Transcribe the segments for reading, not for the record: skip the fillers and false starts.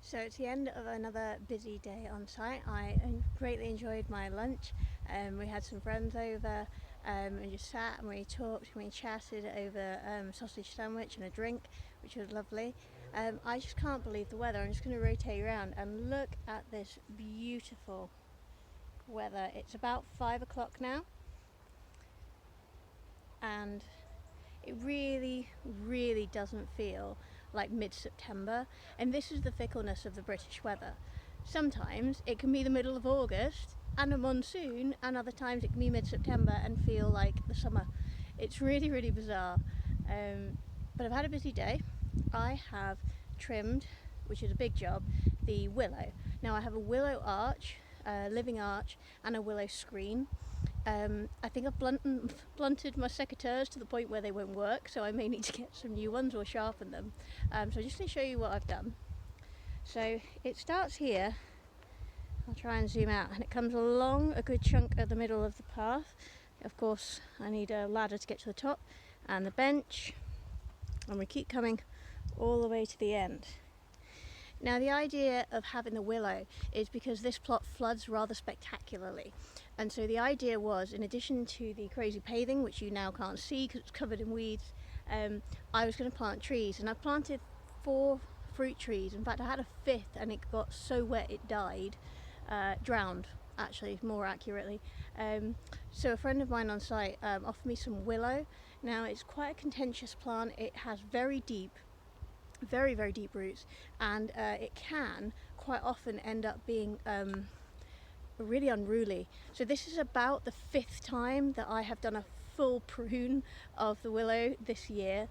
So it's the end of another busy day on site. I greatly enjoyed my lunch. We had some friends over and just sat and we talked and we chatted over sausage sandwich and a drink, which was lovely. I just can't believe the weather. I'm just going to rotate around and look at this beautiful weather. It's about 5 o'clock now and it really doesn't feel like mid-September, and this is the fickleness of the British weather. Sometimes it can be the middle of August and a monsoon, and other times it can be mid-September and feel like the summer. It's really bizarre, but I've had a busy day. I have trimmed, which is a big job, the willow. Now I have a willow arch, a living arch, and a willow screen. I think I've blunted my secateurs to the point where they won't work, so I may need to get some new ones or sharpen them. So I'm just going to show you what I've done. So it starts here. I'll try and zoom out, and it comes along a good chunk at the middle of the path. Of course, I need a ladder to get to the top, and the bench, and we keep coming all the way to the end. Now the idea of having the willow is because this plot floods rather spectacularly, and so the idea was, in addition to the crazy paving, which you now can't see because it's covered in weeds, I was going to plant trees, and I planted 4 fruit trees. In fact, I had a 5th and it got so wet it died, drowned actually, more accurately. So a friend of mine on site offered me some willow. Now it's quite a contentious plant. It has very deep roots, and it can quite often end up being really unruly. So this is about the 5th time that I have done a full prune of the willow this year.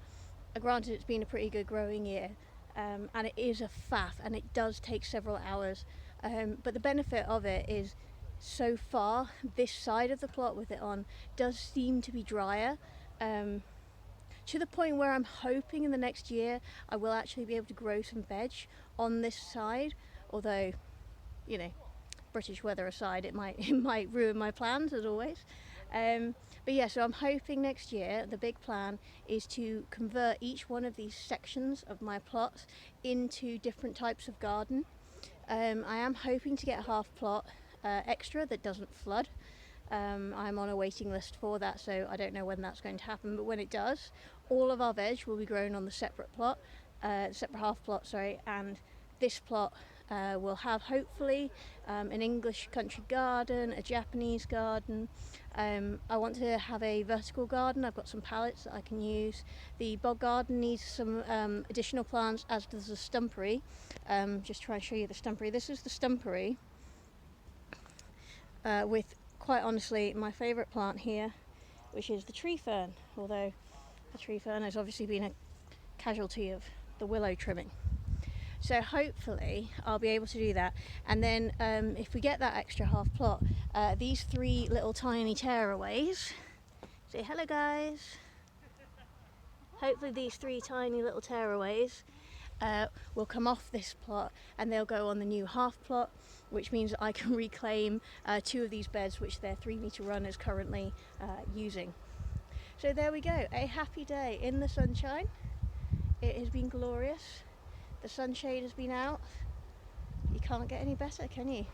Granted, it's been a pretty good growing year, and it is a faff, and it does take several hours, but the benefit of it is, so far this side of the plot with it on does seem to be drier, to the point where I'm hoping in the next year I will actually be able to grow some veg on this side, although, you know, British weather aside, it might ruin my plans as always. But yeah, so I'm hoping next year the big plan is to convert each one of these sections of my plots into different types of garden. I am hoping to get a half plot extra that doesn't flood. I'm on a waiting list for that, so I don't know when that's going to happen, but when it does, all of our veg will be grown on the separate plot, separate half plot, and this plot will have hopefully an English country garden, a Japanese garden. I want to have a vertical garden. I've got some pallets that I can use. The bog garden needs some additional plants, as does the stumpery. Just try and show you the stumpery. This is the stumpery with, quite honestly, my favourite plant here, which is the tree fern, although the tree fern has obviously been a casualty of the willow trimming. So hopefully I'll be able to do that, and then if we get that extra half plot, these 3 little tiny tearaways, say hello guys, hopefully these 3 tiny little tearaways will come off this plot and they'll go on the new half plot, which means I can reclaim 2 of these beds which their 3-meter run is currently using. So there we go, a happy day in the sunshine. It has been glorious. The sunshade has been out. You can't get any better, can you?